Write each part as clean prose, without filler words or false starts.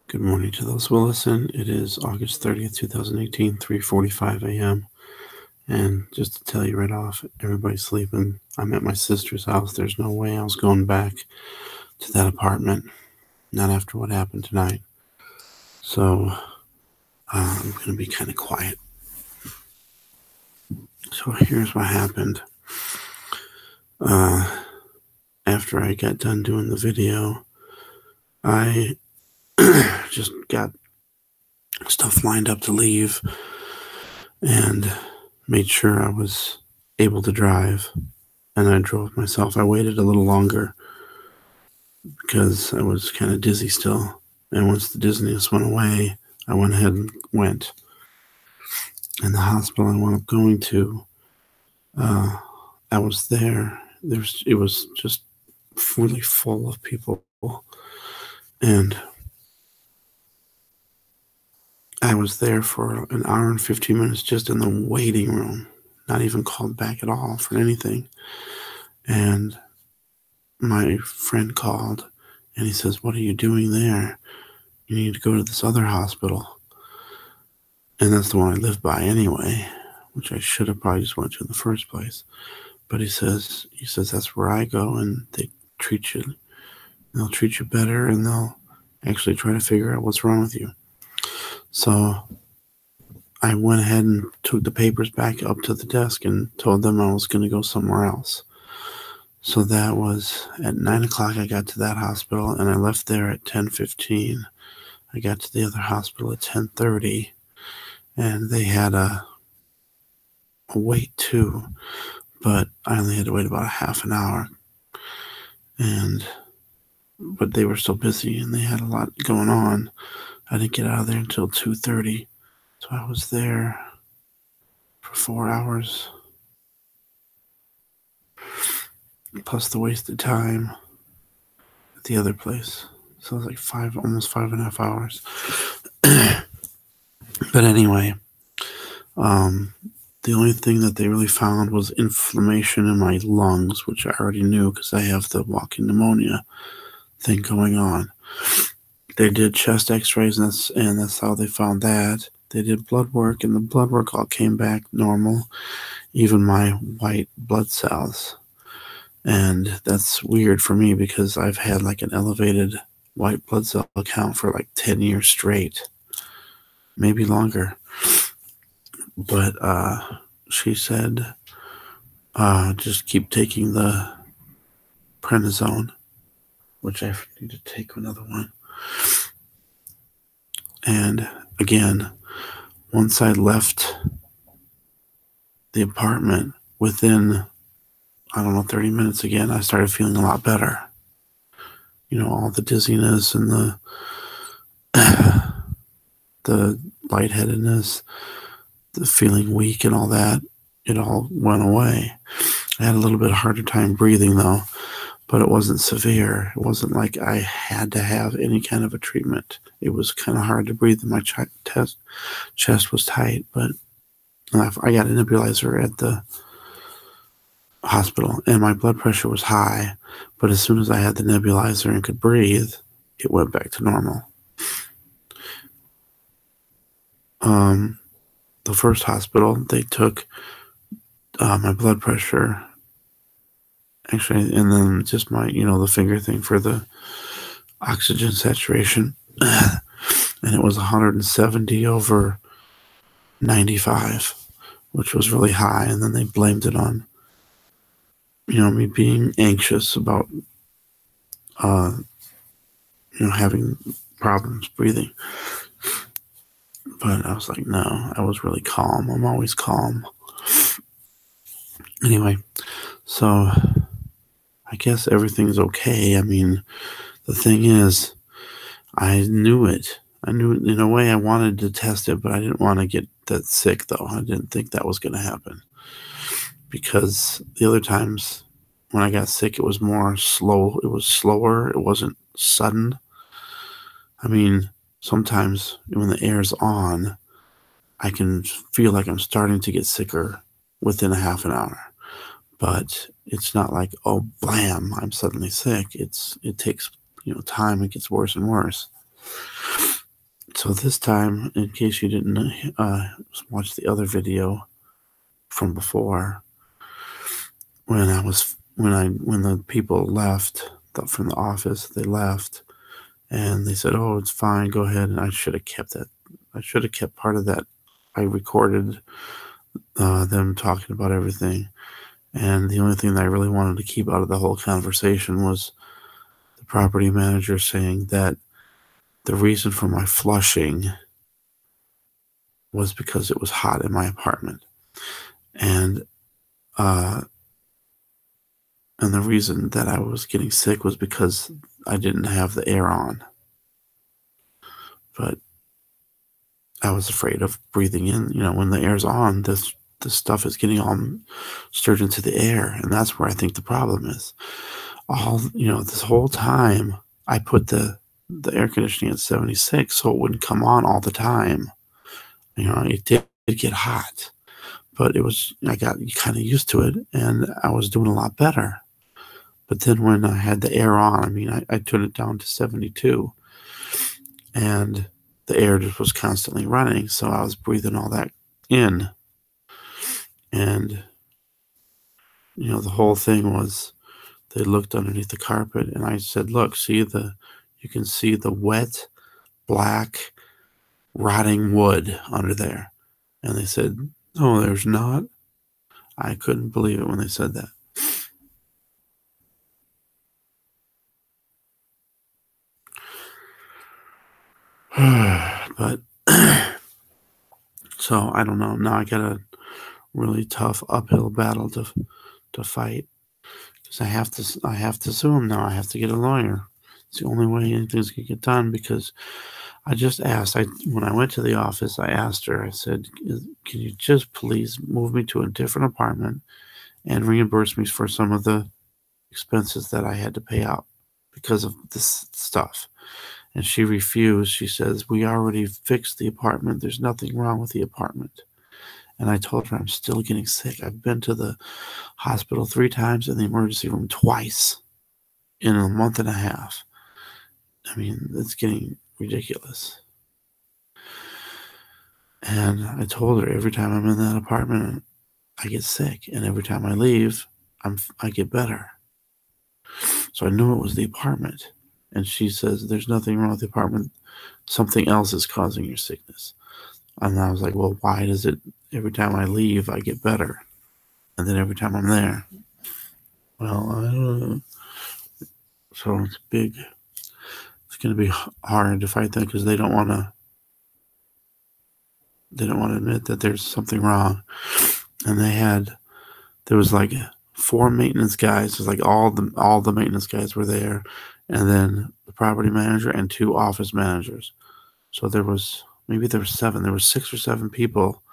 Good morning to those who will listen. It is August 30th, 2018, 3:45 a.m. And just to tell you right off, everybody's sleeping. I'm at my sister's house. There's no way I was going back to that apartment, not after what happened tonight. So I'm going to be kind of quiet. So here's what happened. After I got done doing the video, I just got stuff lined up to leave and made sure I was able to drive, and I drove myself. I waited a little longer because I was kind of dizzy still, and once the dizziness went away, I went ahead and went. And the hospital I wound up going to, I was there. It was just really full of people, and I was there for an hour and 15 minutes just in the waiting room, not even called back at all for anything. And my friend called, and he says, "What are you doing there? You need to go to this other hospital." And that's the one I live by anyway, which I should have probably just went to in the first place. But he says that's where I go, and treat you. They'll treat you better, and they'll actually try to figure out what's wrong with you. So I went ahead and took the papers back up to the desk and told them I was going to go somewhere else. So that was at 9 o'clock. I got to that hospital, and I left there at 10:15. I got to the other hospital at 10:30, and they had a wait too, but I only had to wait about a half an hour. But they were so busy, and they had a lot going on. I didn't get out of there until 2:30, so I was there for 4 hours, plus the wasted time at the other place. So it was like almost 5.5 hours. But anyway, the only thing that they really found was inflammation in my lungs, which I already knew because I have the walking pneumonia thing going on. They did chest x-rays, and that's how they found that. They did blood work, and the blood work all came back normal, even my white blood cells. And that's weird for me because I've had like an elevated white blood cell count for like 10 years straight, maybe longer. But she said, just keep taking the prednisone, which I need to take another one. And again, once I left the apartment, within, 30 minutes again, I started feeling a lot better. All the dizziness and the lightheadedness, the feeling weak and all that, it all went away. I had a little bit harder time breathing though, but it wasn't severe. It wasn't like I had to have any kind of a treatment. It was kind of hard to breathe, and my chest was tight, but I got a nebulizer at the hospital, and my blood pressure was high, but as soon as I had the nebulizer and could breathe, it went back to normal. The first hospital, they took my blood pressure, actually, and then just my, the finger thing for the oxygen saturation, and it was 170/95, which was really high, and then they blamed it on, me being anxious about, having problems breathing. But I was like, no, I was really calm. I'm always calm. Anyway, so I guess everything's okay. I mean, the thing is, I knew it. In a way, I wanted to test it, but I didn't want to get that sick, though. I didn't think that was going to happen. Because the other times when I got sick, it was more slow. It was slower. It wasn't sudden. I mean, sometimes when the air's on, I can feel like I'm starting to get sicker within a half an hour. But it's not like, oh, blam, I'm suddenly sick. It takes, time. It gets worse and worse. So this time, in case you didn't watch the other video from before, when the people left from the office, they left and they said, "Oh, it's fine, go ahead." And I should have kept that. I should have kept part of that. I recorded them talking about everything, and the only thing that I really wanted to keep out of the whole conversation was the property manager saying that the reason for my flushing was because it was hot in my apartment, and the reason that I was getting sick was because I didn't have the air on. But I was afraid of breathing in. When the air's on, this stuff is getting all stirred into the air, and that's where I think the problem is. This whole time I put the air conditioning at 76 so it wouldn't come on all the time. It did get hot, but I got kind of used to it, and I was doing a lot better. But then when I had the air on, I turned it down to 72, and the air just was constantly running, so I was breathing all that in. And, the whole thing was, they looked underneath the carpet, and I said, "Look, you can see the wet, black, rotting wood under there." And they said, "No, there's not." I couldn't believe it when they said that. But so I don't know. Now I got a really tough uphill battle to fight, because I have to sue him now. I have to get a lawyer. It's the only way anything's gonna get done, because I just asked. When I went to the office, I asked her. I said, "Can you just please move me to a different apartment and reimburse me for some of the expenses that I had to pay out because of this stuff?" And she refused. She says, "We already fixed the apartment. There's nothing wrong with the apartment." And I told her I'm still getting sick. I've been to the hospital 3 times and the emergency room twice in a month and a half. It's getting ridiculous. And I told her, every time I'm in that apartment, I get sick, and every time I leave, I get better. So I knew it was the apartment. And she says, "There's nothing wrong with the apartment. Something else is causing your sickness." And I was like, "Well, why does it, every time I leave, I get better, and then every time I'm there?" Well, I don't know. So it's big. It's going to be hard to fight them, because they don't want to admit that there's something wrong. And there was like 4 maintenance guys. It was like all the maintenance guys were there, and then the property manager and 2 office managers. So there was 7. There was 6 or 7 people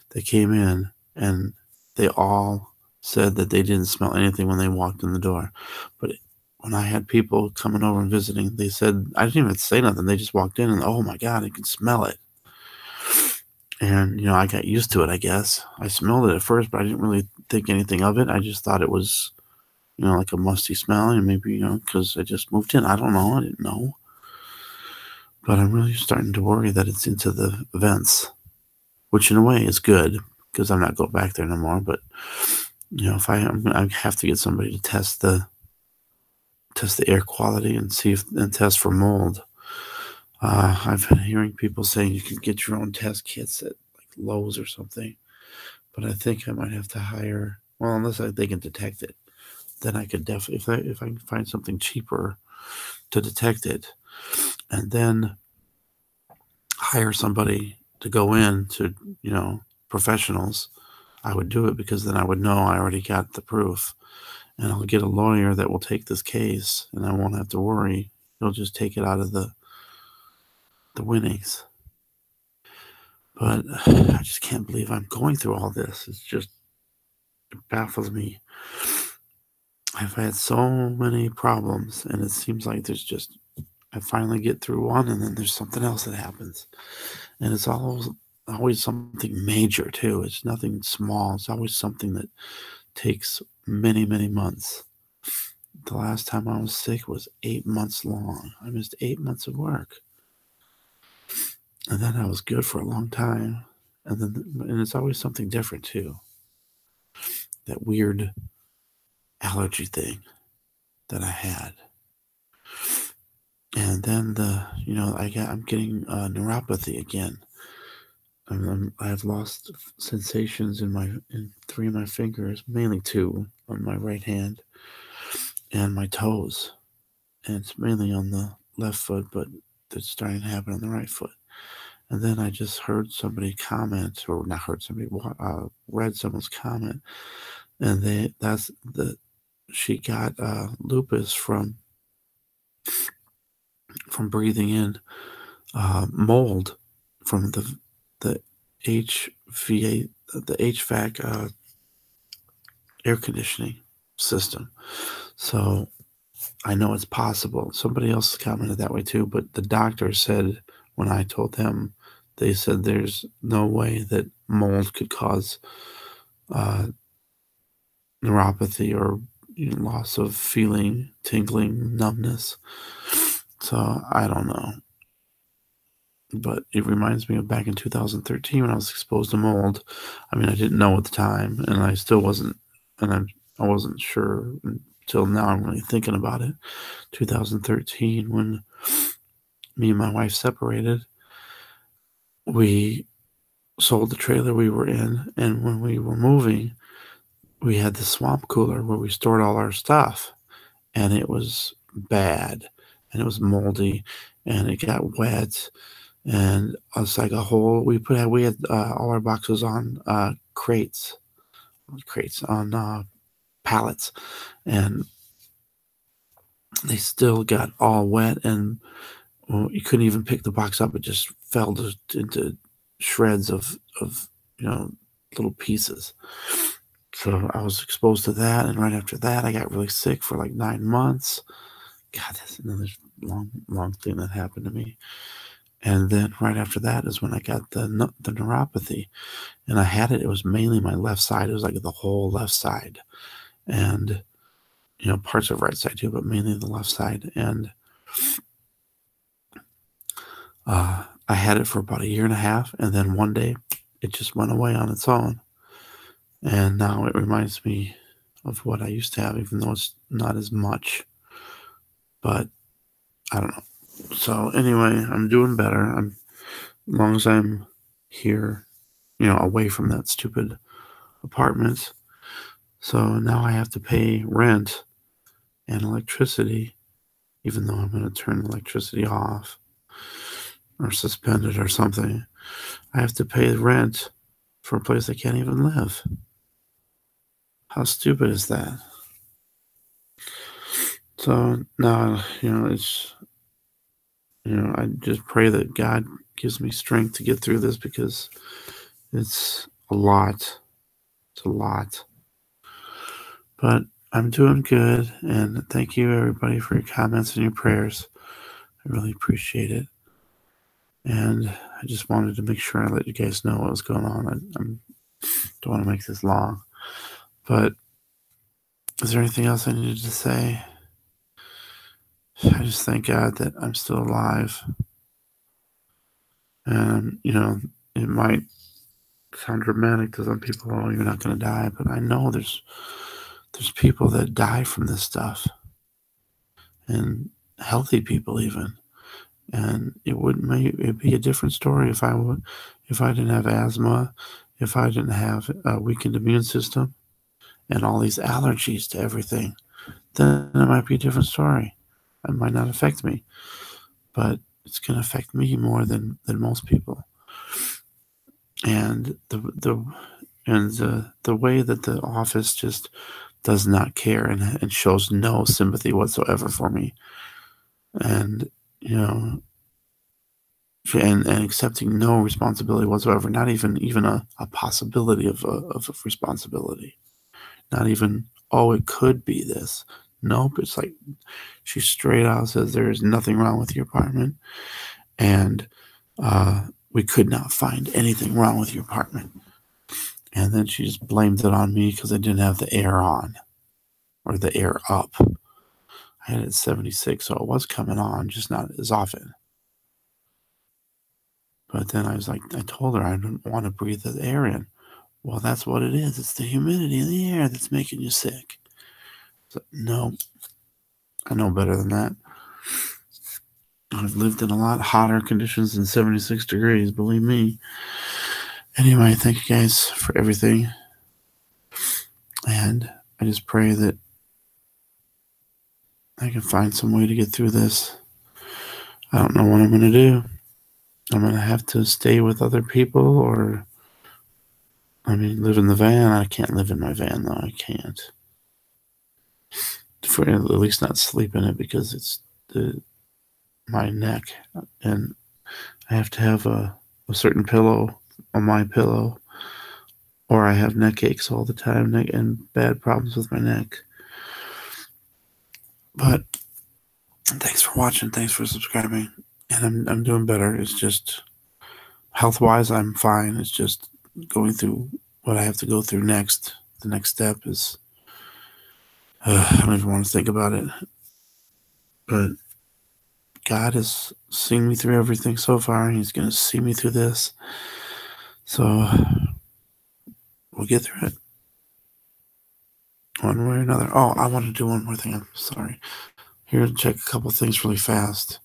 that came in, and they all said that they didn't smell anything when they walked in the door. But when I had people coming over and visiting, they said, I didn't even say nothing. They just walked in and, "Oh my God, I can smell it." And, I got used to it, I guess. I smelled it at first, but I didn't really think anything of it. I just thought it was, like a musty smell, and maybe, because I just moved in. I don't know. I didn't know. But I'm really starting to worry that it's into the vents, which in a way is good, because I'm not going back there no more. But, if I have to get somebody to test the air quality and test for mold. I've been hearing people saying you can get your own test kits at like Lowe's or something, but I think I might have to hire. Well, unless they can detect it, then I could definitely, if I can find something cheaper to detect it, and then hire somebody to go in to, professionals, I would do it, because then I would know I already got the proof, and I'll get a lawyer that will take this case, and I won't have to worry. He'll just take it out of the winnings. But I just can't believe I'm going through all this. It baffles me. I've had so many problems, and it seems like I finally get through one, and then there's something else that happens. And it's always something major, too. It's nothing small. It's always something that takes many, many months. The last time I was sick was 8 months long. I missed 8 months of work. And then I was good for a long time. And it's always something different too. That weird allergy thing that I had. And then I'm getting neuropathy again. I've lost sensations in 3 of my fingers, mainly 2 on my right hand and my toes. And it's mainly on the left foot, but it's starting to happen on the right foot. And then I just heard somebody comment, or not heard somebody, read someone's comment, and she got lupus from breathing in mold from the HVA the HVAC air conditioning system. So I know it's possible. Somebody else commented that way too, but the doctor said, when I told them, they said there's no way that mold could cause neuropathy or loss of feeling, tingling, numbness. So I don't know. But it reminds me of back in 2013 when I was exposed to mold. I mean, I didn't know at the time, and I still wasn't, and I wasn't sure until now. I'm really thinking about it. 2013, when me and my wife separated, we sold the trailer we were in, and when we were moving, we had the swamp cooler where we stored all our stuff, and it was bad, and it was moldy, and it got wet. And it's like a whole. We had all our boxes on crates on pallets, and they still got all wet, and you couldn't even pick the box up. It just fell into shreds of little pieces. So I was exposed to that, and right after that, I got really sick for like 9 months. God, that's another long thing that happened to me. And then right after that is when I got the neuropathy, and I had it. It was mainly my left side. It was like the whole left side, and parts of right side too, but mainly the left side. And I had it for about 1.5 years, and then one day it just went away on its own. And now it reminds me of what I used to have, even though it's not as much. But I don't know. So anyway, I'm doing better. As long as I'm here, away from that stupid apartment. So now I have to pay rent and electricity, even though I'm going to turn electricity off or suspend it or something. I have to pay rent for a place I can't even live. How stupid is that? So now, it's, I just pray that God gives me strength to get through this, because it's a lot. It's a lot. But I'm doing good, and thank you, everybody, for your comments and your prayers. I really appreciate it. And I just wanted to make sure I let you guys know what was going on. I don't want to make this long. But is there anything else I needed to say? I just thank God that I'm still alive. And, it might sound dramatic to some people, oh, you're not going to die. But I know there's people that die from this stuff. And healthy people even. And it'd be a different story if I didn't have asthma, if I didn't have a weakened immune system and all these allergies to everything. Then it might be a different story. It might not affect me, but it's going to affect me more than most people. And the way that the office just does not care and shows no sympathy whatsoever for me, and and accepting no responsibility whatsoever, not even a possibility of a responsibility, not even, oh, it could be this. Nope, it's like she straight out says there is nothing wrong with your apartment, and we could not find anything wrong with your apartment. And then she just blamed it on me because I didn't have the air on, or the air up. I had it at 76, so it was coming on, just not as often. But then I told her I didn't want to breathe the air in. Well, that's what it is. It's the humidity in the air that's making you sick. So, no, I know better than that. I've lived in a lot hotter conditions than 76 degrees, believe me. Anyway, thank you guys for everything. And I just pray that I can find some way to get through this. I don't know what I'm going to do. I'm going to have to stay with other people or, live in the van. I can't live in my van, though. I can't. For at least not sleep in it because it's my neck. And I have to have a certain pillow on my pillow, or I have neck aches all the time and bad problems with my neck. But thanks for watching. Thanks for subscribing. And I'm doing better. It's just health-wise, I'm fine. It's just going through what I have to go through next. The next step is I don't even want to think about it. But God has seen me through everything so far, and He's going to see me through this. So we'll get through it one way or another. Oh, I want to do one more thing. I'm sorry. Here, check a couple things really fast.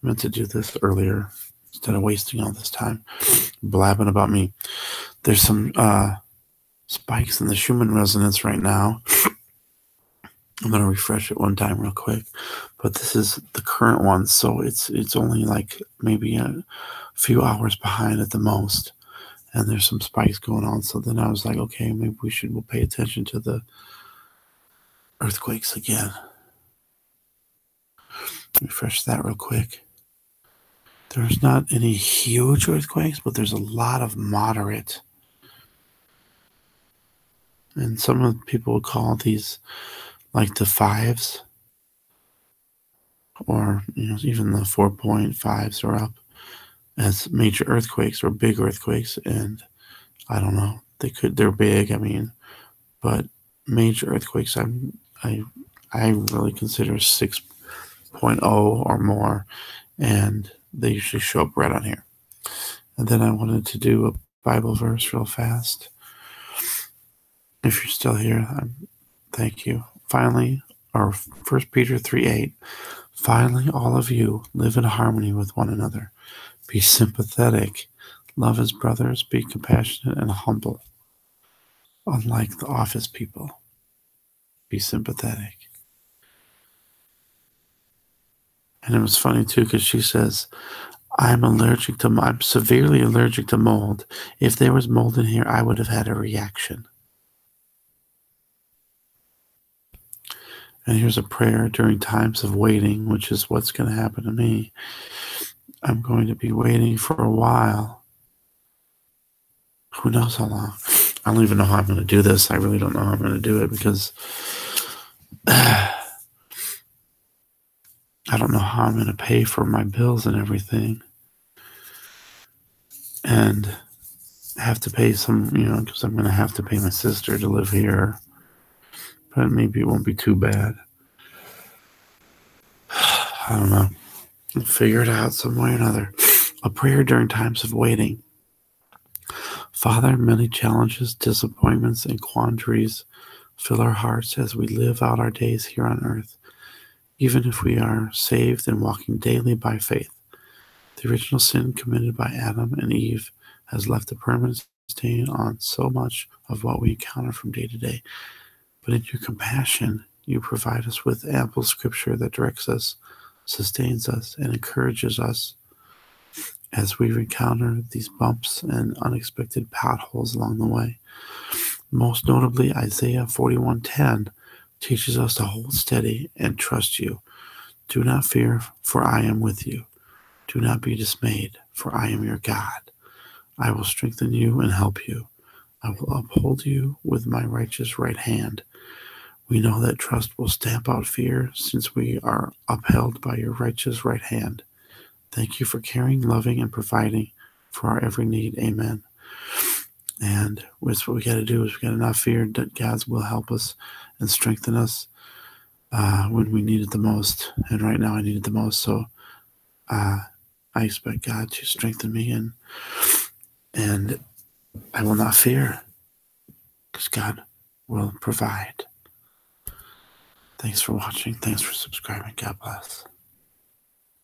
I meant to do this earlier instead of wasting all this time blabbing about me. There's some spikes in the Schumann resonance right now. I'm going to refresh it one time real quick. But this is the current one, so it's only like maybe a few hours behind at the most. And there's some spikes going on. So then I was like, okay, maybe we'll pay attention to the earthquakes again. Refresh that real quick. There's not any huge earthquakes, but there's a lot of moderate. And some of the people would call these like the 5s, or even the 4.5s are up as major earthquakes or big earthquakes. And I don't know, they're big. But major earthquakes, I really consider 6.0 or more, and they usually show up right on here. And then I wanted to do a Bible verse real fast. If you're still here, thank you. Finally, or 1 Peter 3:8. Finally, all of you live in harmony with one another. Be sympathetic. Love as brothers. Be compassionate and humble. Unlike the office people. Be sympathetic. And it was funny too, because she says, I'm severely allergic to mold. If there was mold in here, I would have had a reaction. And here's a prayer during times of waiting, which is what's going to happen to me. I'm going to be waiting for a while. Who knows how long? I don't even know how I'm going to do this. I really don't know how I'm going to do it because I don't know how I'm going to pay for my bills and everything. And I have to pay some, because I'm going to have to pay my sister to live here. But maybe it won't be too bad. I don't know. We'll figure it out some way or another. A prayer during times of waiting. Father, many challenges, disappointments, and quandaries fill our hearts as we live out our days here on earth. Even if we are saved and walking daily by faith, the original sin committed by Adam and Eve has left a permanent stain on so much of what we encounter from day to day. But in your compassion, you provide us with ample scripture that directs us, sustains us, and encourages us as we encounter these bumps and unexpected potholes along the way. Most notably, Isaiah 41:10 teaches us to hold steady and trust you. Do not fear, for I am with you. Do not be dismayed, for I am your God. I will strengthen you and help you. I will uphold you with my righteous right hand. We know that trust will stamp out fear, since we are upheld by your righteous right hand. Thank you for caring, loving, and providing for our every need. Amen. And that's what we got to do, is we got to not fear that God will help us and strengthen us when we need it the most. And right now I need it the most. So I expect God to strengthen me, and I will not fear, because God will provide. Thanks for watching. Thanks for subscribing. God bless.